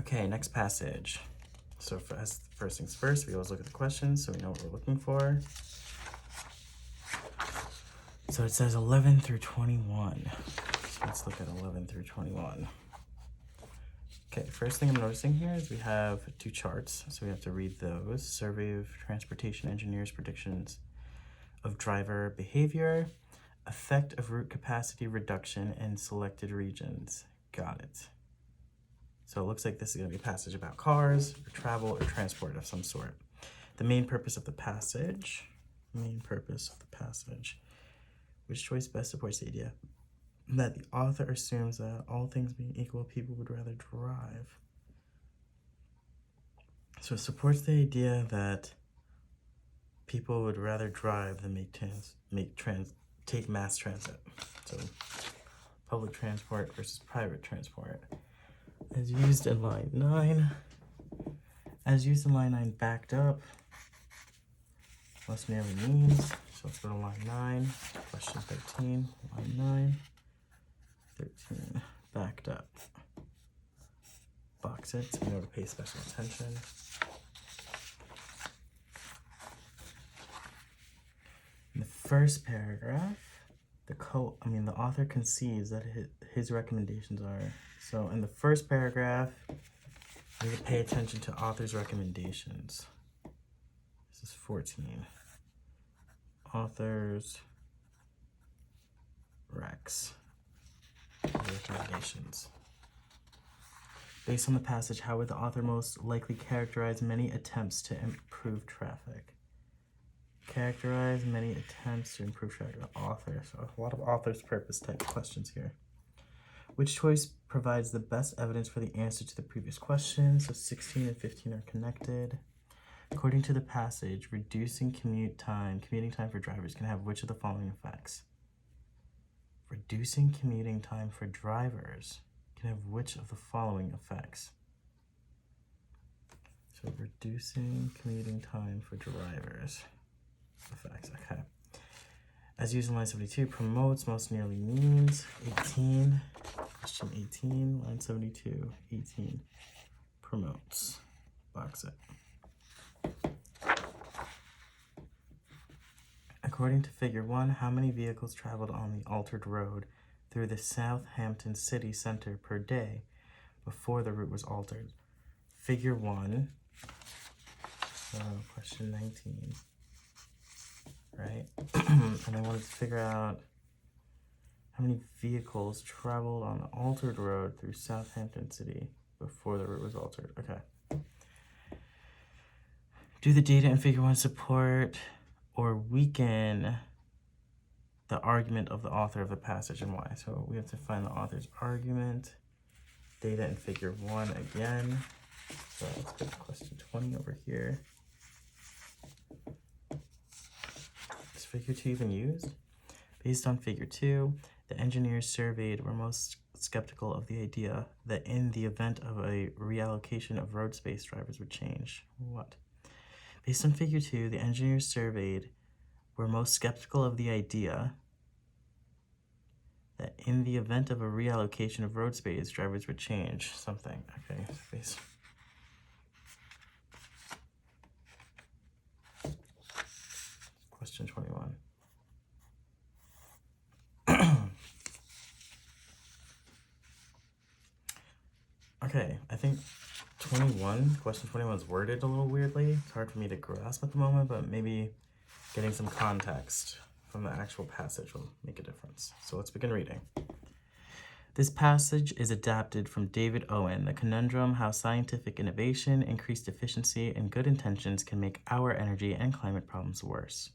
Okay, next passage. So as first things first, we always look at the questions so we know what we're looking for. So it says 11 through 21. So let's look at 11 through 21. Okay, first thing I'm noticing here is we have two charts, so we have to read those. Survey of Transportation Engineers' predictions of driver behavior, effect of route capacity reduction in selected regions. Got it. So it looks like this is going to be a passage about cars, or travel, or transport of some sort. The main purpose of the passage, which choice best supports the idea that the author assumes that all things being equal, people would rather drive. So it supports the idea that people would rather drive than take mass transit. So public transport versus private transport. As used in line 9. As used in line 9 backed up. Most nearly means. So let's go to line 9. Question 13. Line 9. 13. Backed up. Box it so we know to pay special attention. In the first paragraph, the author concedes that his recommendations are. So in the first paragraph, we need to pay attention to author's recommendations. This is 14. Author's recommendations. Based on the passage, how would the author most likely characterize many attempts to improve traffic? Characterize many attempts to improve traffic. Author. So a lot of author's purpose type questions here. Which choice provides the best evidence for the answer to the previous question? So 16 and 15 are connected. According to the passage, reducing commuting time for drivers can have which of the following effects? Reducing commuting time for drivers can have which of the following effects? So reducing commuting time for drivers. Effects, okay. As used in line 72, promotes most nearly means. 18, question 18, line 72, 18, promotes. Box it. According to figure 1, how many vehicles traveled on the altered road through the Southampton city center per day before the route was altered? Figure 1, so question 19. Right? And I wanted to figure out how many vehicles traveled on the altered road through Southampton City before the route was altered. Okay. Do the data in figure 1 support or weaken the argument of the author of the passage and why? So we have to find the author's argument. Data in figure 1 again. So let's go to question 20 over here. Is figure 2 even used? Based on figure 2, the engineers surveyed were most skeptical of the idea that in the event of a reallocation of road space, drivers would change. What? Based on figure 2, the engineers surveyed were most skeptical of the idea that in the event of a reallocation of road space, drivers would change something. Okay, space. Question 21. Okay, I think question 21 is worded a little weirdly. It's hard for me to grasp at the moment, but maybe getting some context from the actual passage will make a difference. So let's begin reading. This passage is adapted from David Owen, The Conundrum: How Scientific Innovation, Increased Efficiency, and Good Intentions Can Make Our Energy and Climate Problems Worse.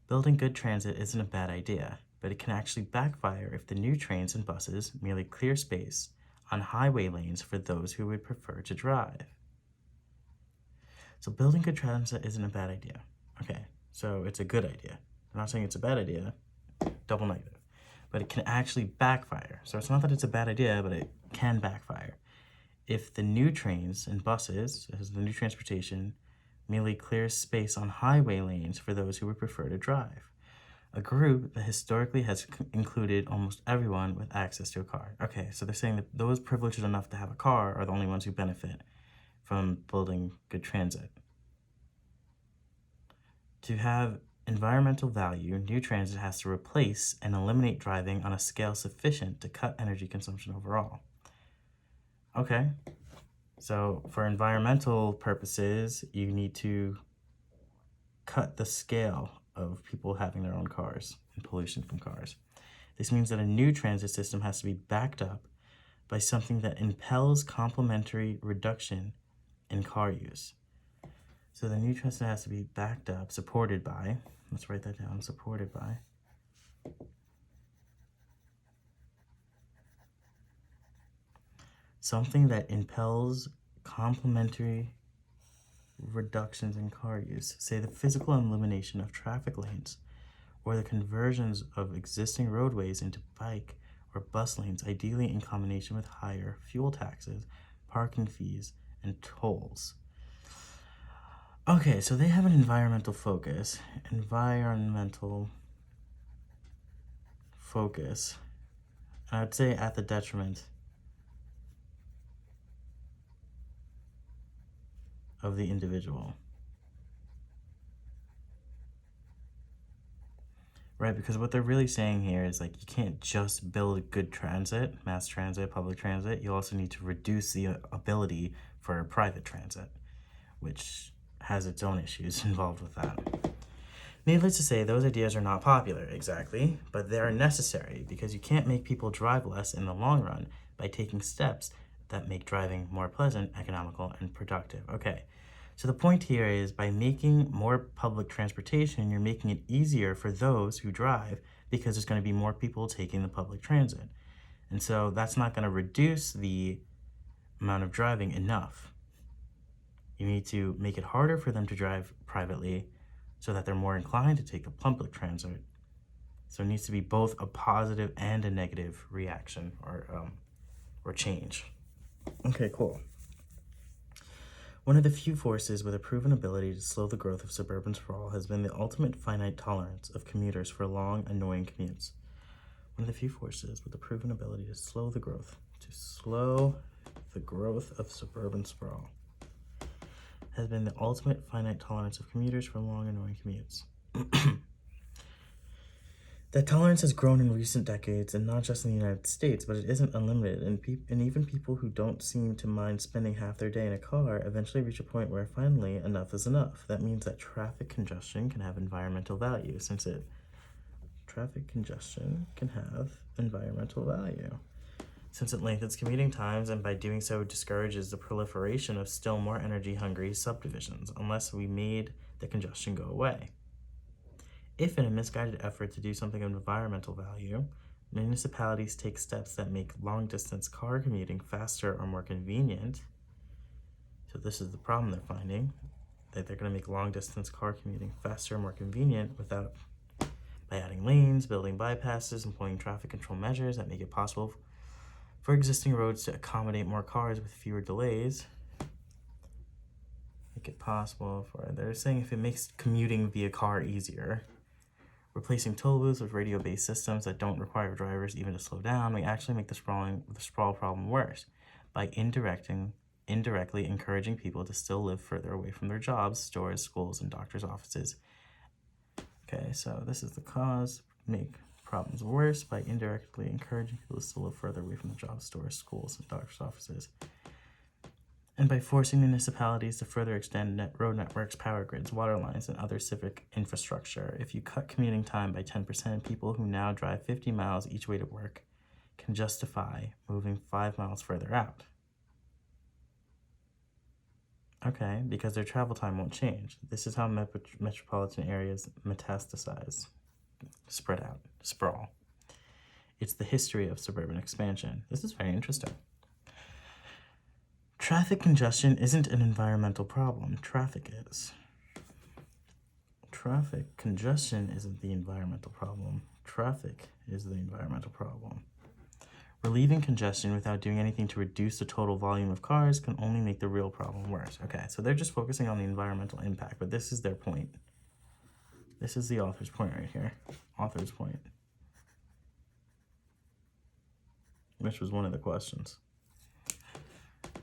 Building good transit isn't a bad idea, but it can actually backfire if the new trains and buses merely clear space on highway lanes for those who would prefer to drive. So building good transit isn't a bad idea. Okay, so it's a good idea. I'm not saying it's a bad idea, double negative, but it can actually backfire. So it's not that it's a bad idea, but it can backfire if the new trains and buses, as the new transportation, merely clears space on highway lanes for those who would prefer to drive. a group that historically has included almost everyone with access to a car. Okay, so they're saying that those privileged enough to have a car are the only ones who benefit from building good transit. To have environmental value, new transit has to replace and eliminate driving on a scale sufficient to cut energy consumption overall. Okay, so for environmental purposes, you need to cut the scale of people having their own cars and pollution from cars. This means that a new transit system has to be backed up by something that impels complementary reduction in car use. So the new transit has to be backed up, supported by, let's write that down, supported by something that impels complementary reductions in car use, say the physical elimination of traffic lanes or the conversions of existing roadways into bike or bus lanes, ideally in combination with higher fuel taxes, parking fees, and tolls. Okay, so they have an environmental focus. I'd say at the detriment of the individual. Right, because what they're really saying here is like you can't just build good transit, mass transit, public transit. You also need to reduce the ability for private transit, which has its own issues involved with that. Needless to say, those ideas are not popular exactly, but they are necessary because you can't make people drive less in the long run by taking steps that make driving more pleasant, economical, and productive. Okay, so the point here is by making more public transportation, you're making it easier for those who drive because there's going to be more people taking the public transit. And so that's not going to reduce the amount of driving enough. You need to make it harder for them to drive privately so that they're more inclined to take the public transit. So it needs to be both a positive and a negative reaction or change. Okay, cool. One of the few forces with a proven ability to slow the growth of suburban sprawl has been the ultimate finite tolerance of commuters for long, annoying commutes. One of the few forces with a proven ability to slow the growth of suburban sprawl has been the ultimate finite tolerance of commuters for long, annoying commutes. That tolerance has grown in recent decades, and not just in the United States, but it isn't unlimited, and even people who don't seem to mind spending half their day in a car eventually reach a point where finally enough is enough. That means that traffic congestion can have environmental value, since it lengthens commuting times, and by doing so discourages the proliferation of still more energy-hungry subdivisions, unless we made the congestion go away. If in a misguided effort to do something of environmental value, municipalities take steps that make long-distance car commuting faster or more convenient, so this is the problem they're finding, that they're going to make long-distance car commuting faster or more convenient by adding lanes, building bypasses, employing traffic control measures that make it possible for existing roads to accommodate more cars with fewer delays. They're saying if it makes commuting via car easier, replacing toll booths with radio-based systems that don't require drivers even to slow down, we actually make the sprawl problem worse by indirectly encouraging people to still live further away from their jobs, stores, schools, and doctors' offices. Okay, so this is the cause, make problems worse by indirectly encouraging people to still live further away from the jobs, stores, schools, and doctors' offices. And by forcing municipalities to further extend road networks, power grids, water lines, and other civic infrastructure. If you cut commuting time by 10%, people who now drive 50 miles each way to work can justify moving 5 miles further out. Okay, because their travel time won't change. This is how metropolitan areas metastasize, spread out, sprawl. It's the history of suburban expansion. This is very interesting. Traffic congestion isn't an environmental problem. Traffic is. Traffic congestion isn't the environmental problem. Traffic is the environmental problem. Relieving congestion without doing anything to reduce the total volume of cars can only make the real problem worse. Okay, so they're just focusing on the environmental impact, but this is their point. This is the author's point right here. Author's point. Which was one of the questions.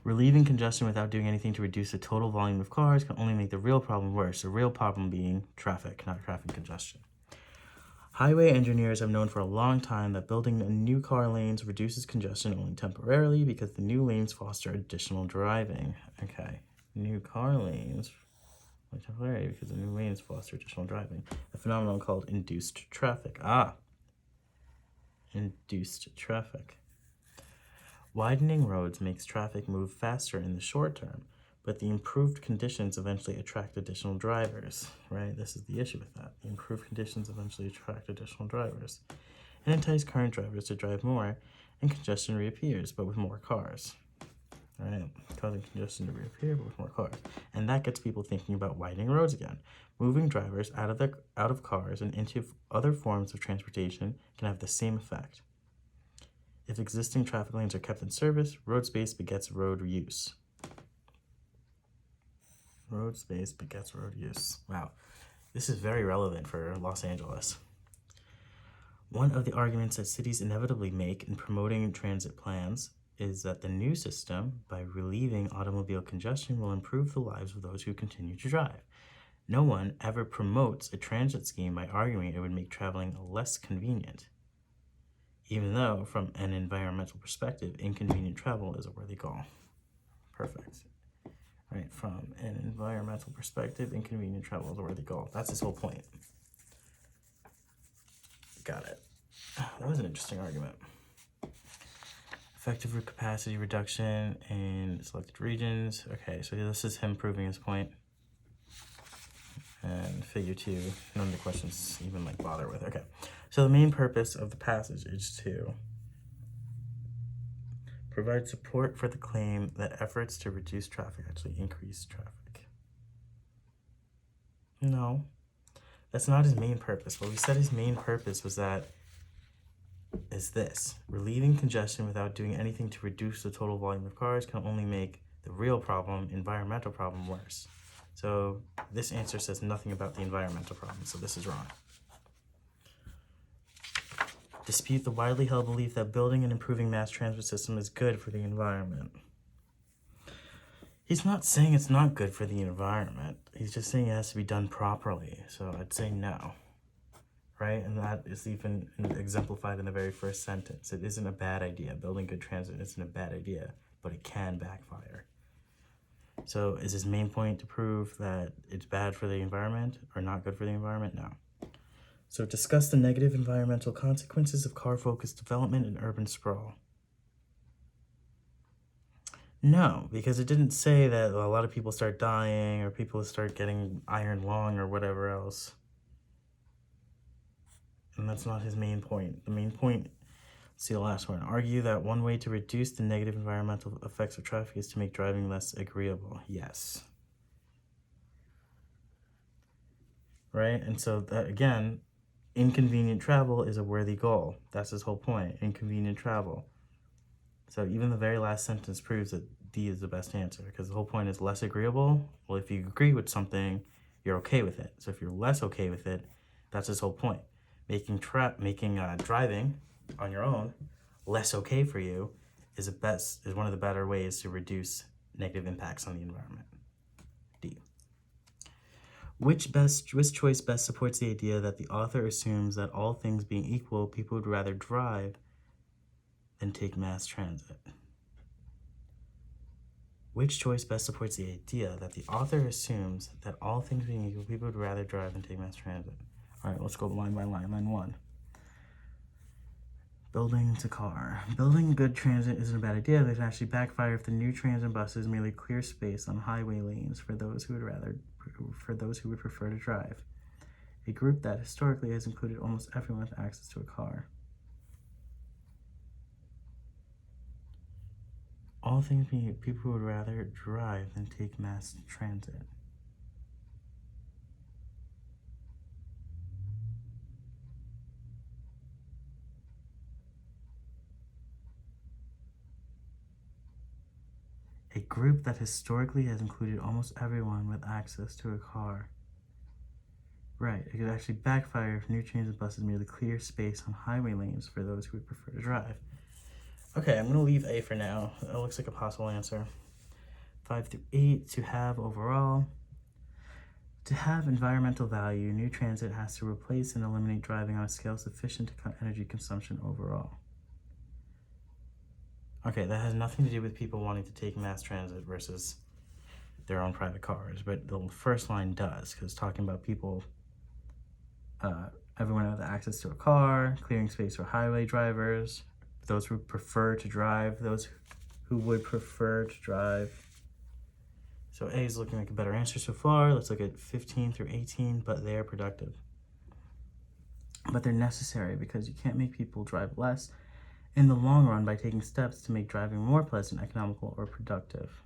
Relieving congestion without doing anything to reduce the total volume of cars can only make the real problem worse. The real problem being traffic, not traffic congestion. Highway engineers have known for a long time that building new car lanes reduces congestion only temporarily because the new lanes foster additional driving. Okay, new car lanes only temporarily because the new lanes foster additional driving. A phenomenon called induced traffic. Induced traffic. Widening roads makes traffic move faster in the short term, but the improved conditions eventually attract additional drivers, right? This is the issue with that. The improved conditions eventually attract additional drivers and entice current drivers to drive more, and congestion reappears, but with more cars, right? Causing congestion to reappear, but with more cars. And that gets people thinking about widening roads again. Moving drivers out of cars and into other forms of transportation can have the same effect. If existing traffic lanes are kept in service, road space begets road use. Road space begets road use. Wow, this is very relevant for Los Angeles. One of the arguments that cities inevitably make in promoting transit plans is that the new system, by relieving automobile congestion, will improve the lives of those who continue to drive. No one ever promotes a transit scheme by arguing it would make traveling less convenient, even though, from an environmental perspective, inconvenient travel is a worthy goal. Perfect. Right, from an environmental perspective, inconvenient travel is a worthy goal. That's his whole point. Got it. That was an interesting argument. Effective capacity reduction in selected regions. Okay, so this is him proving his point. And figure 2, none of the questions even bother with. Okay, so the main purpose of the passage is to provide support for the claim that efforts to reduce traffic actually increase traffic. No, that's not his main purpose. What we said his main purpose was this. Relieving congestion without doing anything to reduce the total volume of cars can only make the real problem, environmental problem, worse. So this answer says nothing about the environmental problem, so this is wrong. Dispute the widely held belief that building and improving mass transit system is good for the environment. He's not saying it's not good for the environment. He's just saying it has to be done properly. So I'd say no, right? And that is even exemplified in the very first sentence. It isn't a bad idea. Building good transit isn't a bad idea, but it can backfire. So is his main point to prove that it's bad for the environment or not good for the environment? No. So discuss the negative environmental consequences of car-focused development and urban sprawl. No, because it didn't say that a lot of people start dying or people start getting iron lung or whatever else. And that's not his main point. The main point, see the last one, argue that one way to reduce the negative environmental effects of traffic is to make driving less agreeable. Yes. Right? And so that, again, inconvenient travel is a worthy goal. That's his whole point, inconvenient travel. So even the very last sentence proves that D is the best answer, because the whole point is less agreeable. Well, if you agree with something, you're okay with it. So if you're less okay with it, that's his whole point. Making driving on your own less okay for you is one of the better ways to reduce negative impacts on the environment. D. Which choice best supports the idea that the author assumes that all things being equal, people would rather drive than take mass transit? Which choice best supports the idea that the author assumes that all things being equal, people would rather drive than take mass transit? All right, let's go line by line. Line 1. Building to car. Building good transit isn't a bad idea, but it can actually backfire if the new transit buses merely clear space on highway lanes for those who would prefer to drive. A group that historically has included almost everyone with access to a car. All things being equal, people would rather drive than take mass transit. A group that historically has included almost everyone with access to a car. Right, it could actually backfire if new trains and buses merely clear space on highway lanes for those who would prefer to drive. Okay, I'm going to leave A for now. That looks like a possible answer. 5 through 8, to have overall. To have environmental value, new transit has to replace and eliminate driving on a scale sufficient to cut energy consumption overall. Okay, that has nothing to do with people wanting to take mass transit versus their own private cars, but the first line does, because it's talking about people, everyone has access to a car, clearing space for highway drivers, those who prefer to drive, those who would prefer to drive. So A is looking like a better answer so far. Let's look at 15 through 18, but they are productive. But they're necessary because you can't make people drive less in the long run by taking steps to make driving more pleasant, economical, or productive.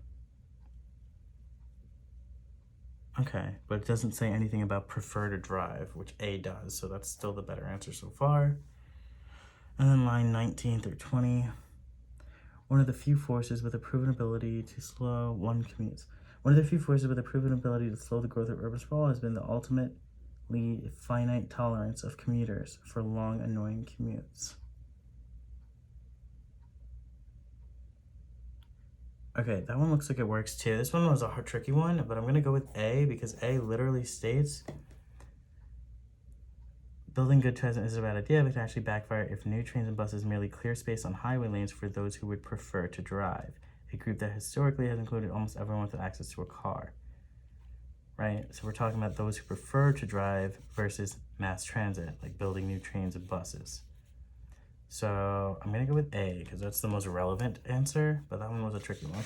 Okay, but it doesn't say anything about prefer to drive, which A does, so that's still the better answer so far. And then line 19 through 20. One of the few forces with a proven ability to slow one commutes. One of the few forces with a proven ability to slow the growth of urban sprawl has been the ultimately finite tolerance of commuters for long, annoying commutes. Okay, that one looks like it works too. This one was a tricky one, but I'm going to go with A because A literally states building good transit is a bad idea, but can actually backfire if new trains and buses merely clear space on highway lanes for those who would prefer to drive. A group that historically has included almost everyone with access to a car. Right? So we're talking about those who prefer to drive versus mass transit, like building new trains and buses. So I'm going to go with A because that's the most relevant answer, but that one was a tricky one.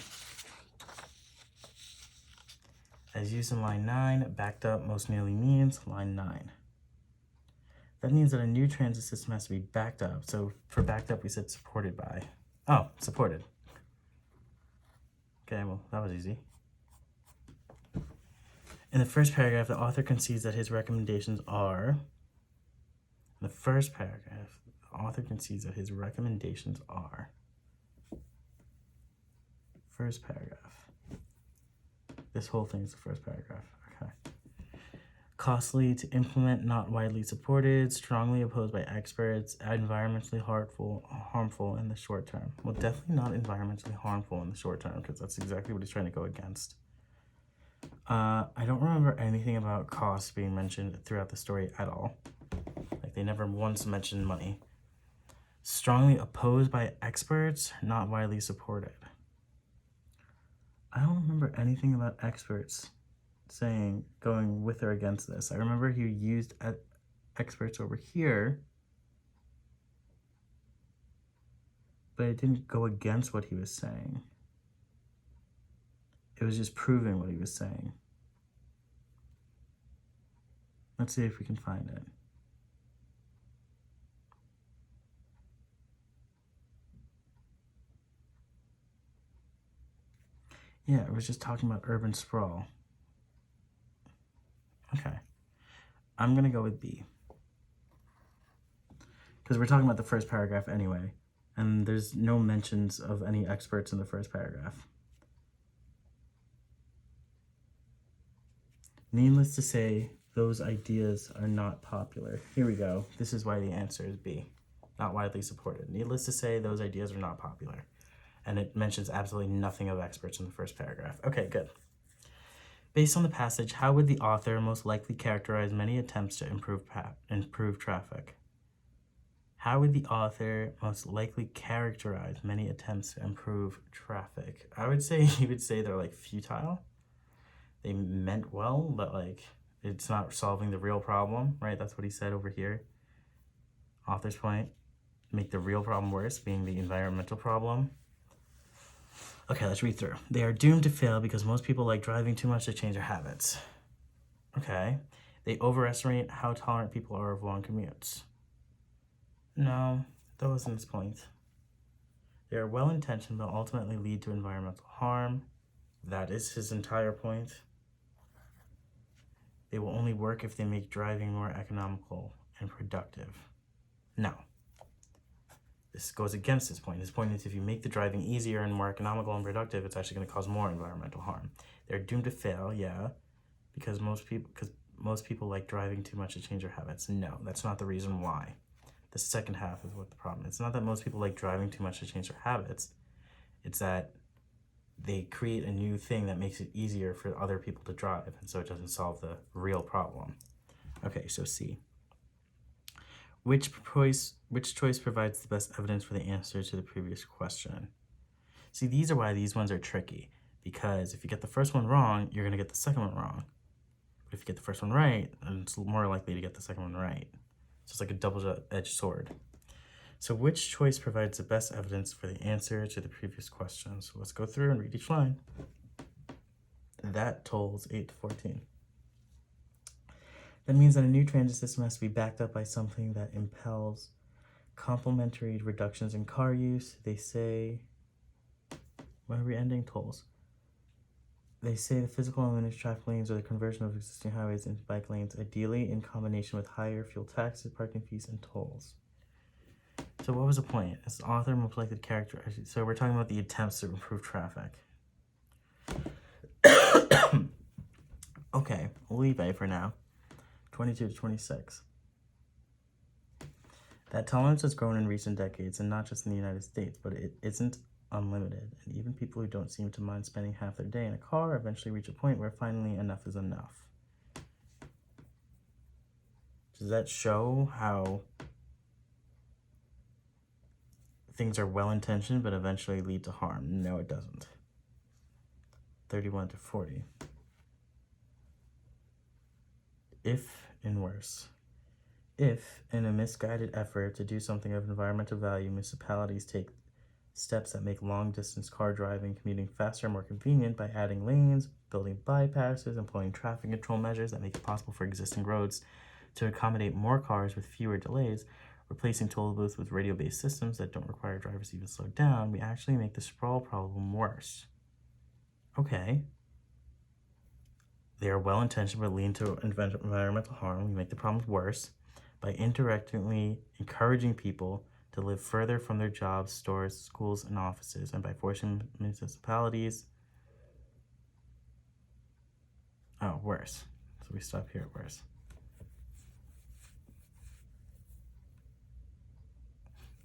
As used in line 9, backed up most nearly means line 9. That means that a new transit system has to be backed up. So for backed up, we said supported by. Oh, supported. Okay, well, that was easy. In the first paragraph, the author concedes that his recommendations are. In the first paragraph, the author concedes that his recommendations are. First paragraph. This whole thing is the first paragraph. Okay. Costly to implement, not widely supported, strongly opposed by experts, environmentally harmful in the short term. Well, definitely not environmentally harmful in the short term because that's exactly what he's trying to go against. I don't remember anything about costs being mentioned throughout the story at all. Like they never once mentioned money. Strongly opposed by experts, not widely supported. I don't remember anything about experts saying going with or against this. I remember he used experts over here, but it didn't go against what he was saying. It was just proving what he was saying. Let's see if we can find it. Yeah, it was just talking about urban sprawl. Okay. I'm going to go with B. Because we're talking about the first paragraph anyway, and there's no mentions of any experts in the first paragraph. Needless to say, those ideas are not popular. Here we go. This is why the answer is B. Not widely supported. Needless to say, those ideas are not popular. And it mentions absolutely nothing of experts in the first paragraph. Okay, good. Based on the passage, how would the author most likely characterize many attempts to improve traffic? How would the author most likely characterize many attempts to improve traffic? I would say he would say they're like futile. They meant well, but like it's not solving the real problem, right? That's what he said over here. Author's point, make the real problem worse, being the environmental problem. Okay, let's read through. They are doomed to fail because most people like driving too much to change their habits. Okay. They overestimate how tolerant people are of long commutes. No, that wasn't his point. They are well-intentioned but ultimately lead to environmental harm. That is his entire point. They will only work if they make driving more economical and productive. No. This goes against his point. His point is if you make the driving easier and more economical and productive, it's actually going to cause more environmental harm. They're doomed to fail, yeah, because most people like driving too much to change their habits. No, that's not the reason why. The second half is what the problem is. It's not that most people like driving too much to change their habits. It's that they create a new thing that makes it easier for other people to drive, and so it doesn't solve the real problem. Okay, so C. Which choice provides the best evidence for the answer to the previous question? See, these are why these ones are tricky, because if you get the first one wrong, you're going to get the second one wrong. But if you get the first one right, then it's more likely to get the second one right. So it's like a double-edged sword. So which choice provides the best evidence for the answer to the previous question? So let's go through and read each line. That tolls 8 to 14. That means that a new transit system has to be backed up by something that impels complementary reductions in car use. They say, when are we ending? Tolls. They say the physical and elimination traffic lanes or the conversion of existing highways into bike lanes, ideally in combination with higher fuel taxes, parking fees, and tolls. So what was the point? As the author most likely to characterize. So we're talking about the attempts to improve traffic. Okay, we'll leave A for now. 22 to 26. That tolerance has grown in recent decades, and not just in the United States, but it isn't unlimited. And even people who don't seem to mind spending half their day in a car eventually reach a point where finally enough is enough. Does that show how things are well-intentioned but eventually lead to harm? No, it doesn't. 31 to 40. If and worse. If, in a misguided effort to do something of environmental value, municipalities take steps that make long-distance car driving, commuting faster and more convenient by adding lanes, building bypasses, employing traffic control measures that make it possible for existing roads to accommodate more cars with fewer delays, replacing toll booths with radio-based systems that don't require drivers to even slow down, we actually make the sprawl problem worse. Okay. They are well-intentioned but lead to environmental harm. We make the problems worse by indirectly encouraging people to live further from their jobs, stores, schools, and offices, and by forcing municipalities. Oh, worse. So we stop here at worse.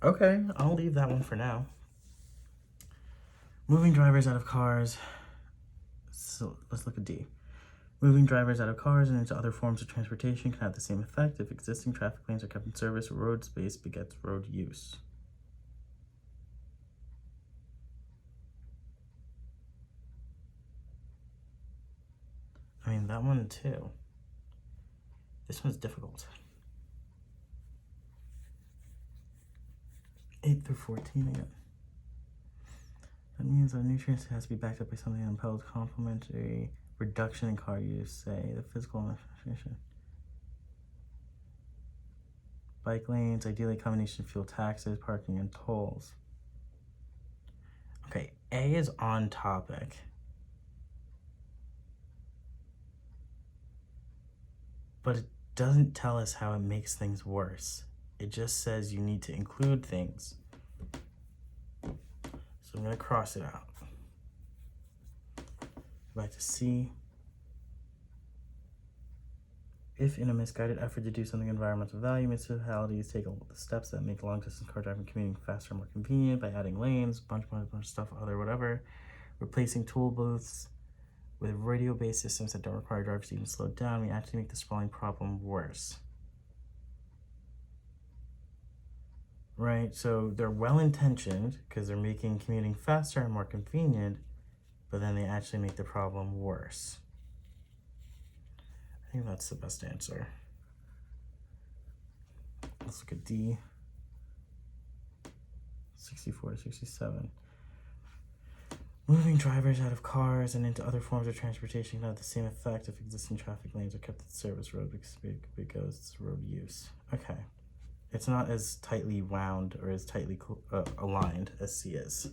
Okay, I'll leave that one for now. Moving drivers out of cars. So let's look at D. Moving drivers out of cars and into other forms of transportation can have the same effect if existing traffic lanes are kept in service or road space begets road use. I mean, that one too. This one's difficult. 8 through 14 again. That means that a new transit has to be backed up by something that impels complementary reduction in car use, say the physical efficiency. Bike lanes, ideally a combination of fuel taxes, parking, and tolls. Okay, A is on topic. But it doesn't tell us how it makes things worse. It just says you need to include things. So I'm going to cross it out. Go back to C. If in a misguided effort to do something environmental value, municipalities take steps that make long-distance car driving commuting faster and more convenient by adding lanes, bunch of stuff, other whatever, replacing toll booths with radio-based systems that don't require drivers to even slow down, we actually make the sprawling problem worse. Right, so they're well-intentioned because they're making commuting faster and more convenient, but then they actually make the problem worse. I think that's the best answer. Let's look at D. 64 to 67. Moving drivers out of cars and into other forms of transportation can have the same effect if existing traffic lanes are kept at the service road because it's road use. Okay. It's not as tightly wound or as tightly aligned as C is.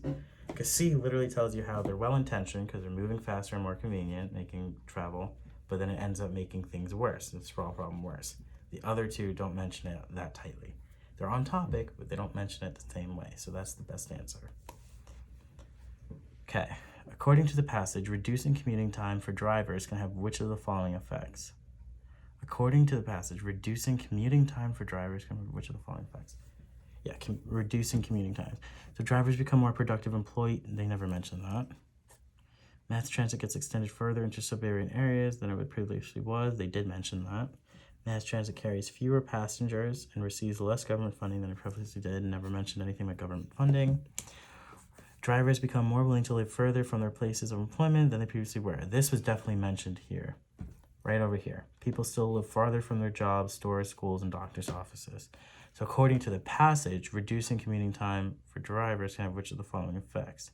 Because C literally tells you how they're well-intentioned because they're moving faster and more convenient, making travel, but then it ends up making things worse, the sprawl problem worse. The other two don't mention it that tightly. They're on topic, but they don't mention it the same way, so that's the best answer. Okay, according to the passage, reducing commuting time for drivers can have which of the following effects? According to the passage, reducing commuting time for drivers can which of the following effects? Yeah, reducing commuting times. So drivers become more productive employee. They never mentioned that. Mass transit gets extended further into suburban areas than it previously was. They did mention that. Mass transit carries fewer passengers and receives less government funding than it previously did. Never mentioned anything about government funding. Drivers become more willing to live further from their places of employment than they previously were. This was definitely mentioned here, right over here. People still live farther from their jobs, stores, schools, and doctors' offices. So according to the passage, reducing commuting time for drivers can have which of the following effects?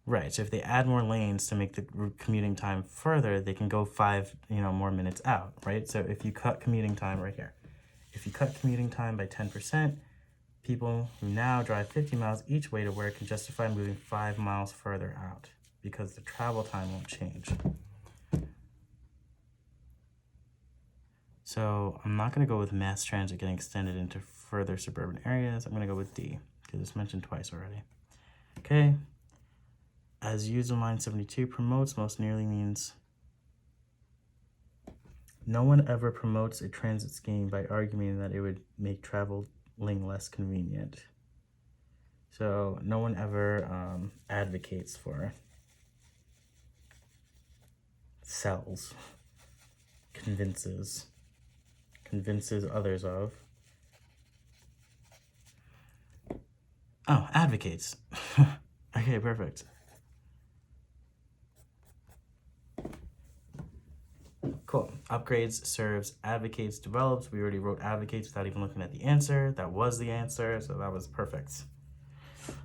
Right, so if they add more lanes to make the commuting time further, they can go 5 more minutes out, right? So if you cut commuting time right here, if you cut commuting time by 10%, people who now drive 50 miles each way to work can justify moving 5 miles further out because the travel time won't change. So I'm not going to go with mass transit getting extended into further suburban areas. I'm going to go with D because it's mentioned twice already. Okay. As used in line 72, promotes most nearly means no one ever promotes a transit scheme by arguing that it would make traveling less convenient. So no one ever advocates for, sells, convinces others of. Oh, advocates. Okay, perfect. Cool. Upgrades, serves, advocates, develops. We already wrote advocates without even looking at the answer. That was the answer, so that was perfect.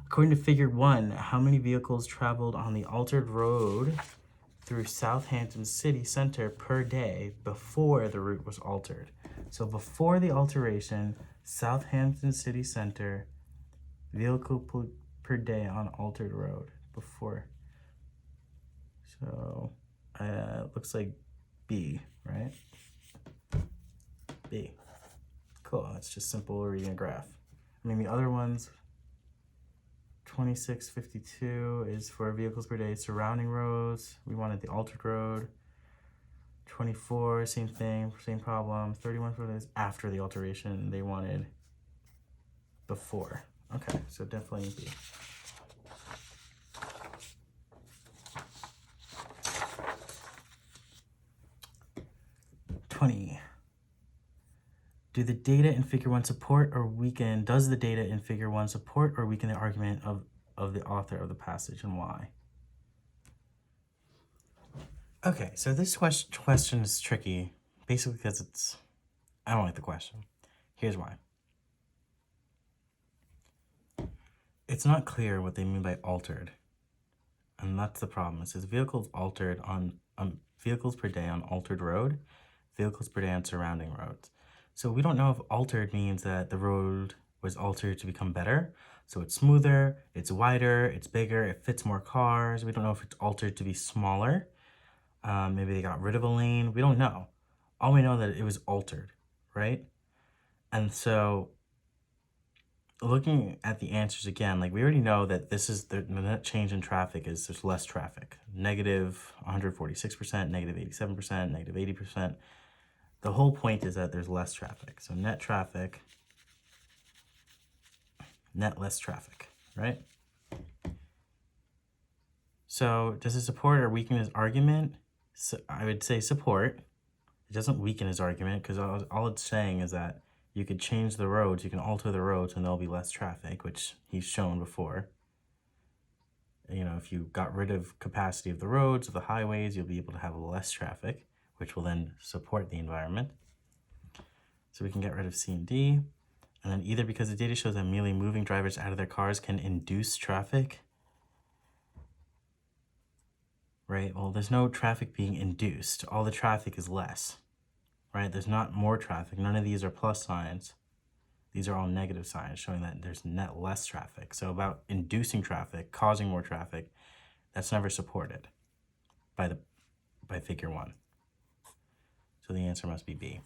According to figure 1, how many vehicles traveled on the altered road through Southampton city center per day before the route was altered? So before the alteration, Southampton city center, vehicle per day on altered road before. So looks like B, right? B. Cool, that's just simple reading a graph. I mean, the other ones, 2652 is for vehicles per day surrounding roads. We wanted the altered road. 24, same thing, same problem. 31 for this after the alteration. They wanted before. Okay, so definitely B. 20. Does the data in figure 1 support or weaken the argument of the author of the passage, and why? Okay, so this question is tricky, basically because I don't like the question. Here's why. It's not clear what they mean by altered, and that's the problem. It says vehicles altered on vehicles per day on altered road, vehicles per day on surrounding roads. So we don't know if altered means that the road was altered to become better. So it's smoother, it's wider, it's bigger, it fits more cars. We don't know if it's altered to be smaller. Maybe they got rid of a lane. We don't know. All we know that it was altered, right? And so looking at the answers again, like we already know that this is the net change in traffic is there's less traffic. Negative 146%, negative 87%, negative 80%. The whole point is that there's less traffic. So net traffic, net less traffic, right? So does it support or weaken his argument? So I would say support. It doesn't weaken his argument because all it's saying is that you could change the roads, you can alter the roads and there'll be less traffic, which he's shown before. If you got rid of capacity of the roads, of the highways, you'll be able to have less traffic, which will then support the environment. So we can get rid of C and D. And then either because the data shows that merely moving drivers out of their cars can induce traffic. Right, well, there's no traffic being induced. All the traffic is less, right? There's not more traffic. None of these are plus signs. These are all negative signs showing that there's net less traffic. So about inducing traffic, causing more traffic, that's never supported by figure 1. So the answer must be B.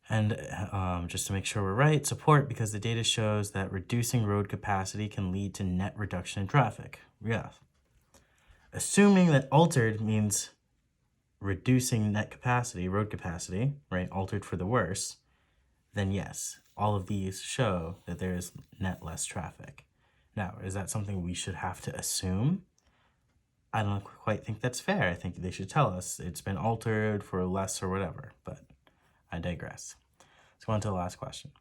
And just to make sure we're right, support because the data shows that reducing road capacity can lead to net reduction in traffic. Yeah. Assuming that altered means reducing net capacity, road capacity, right, altered for the worse, then yes, all of these show that there is net less traffic. Now, is that something we should have to assume? I don't quite think that's fair. I think they should tell us it's been altered for less or whatever, but I digress. Let's go on to the last question.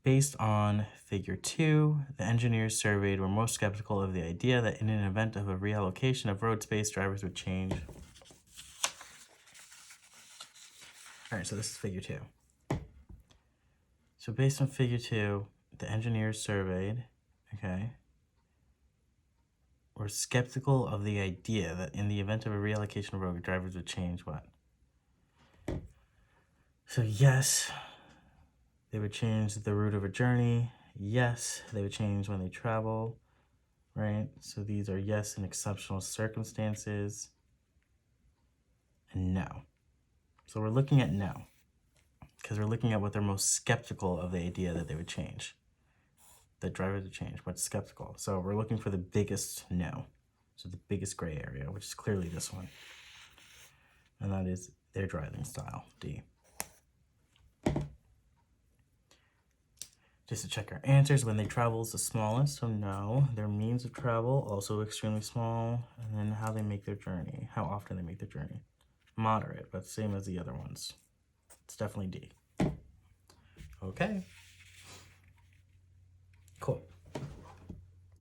Based on figure 2, the engineers surveyed were most skeptical of the idea that in an event of a reallocation of road space, drivers would change. All right, so this is figure 2. So based on figure 2, the engineers surveyed, okay, were skeptical of the idea that in the event of a reallocation of road, drivers would change what? So yes, they would change the route of a journey. Yes, they would change when they travel, right? So these are yes in exceptional circumstances, and no. So we're looking at no, because we're looking at what they're most skeptical of the idea that they would change, that drivers would change, what's skeptical. So we're looking for the biggest no, so the biggest gray area, which is clearly this one, and that is their driving style, D. Just to check our answers, when they travel is the smallest, so no. Their means of travel, also extremely small. And then how they make their journey, how often they make their journey. Moderate, but same as the other ones. It's definitely D. Okay. Cool.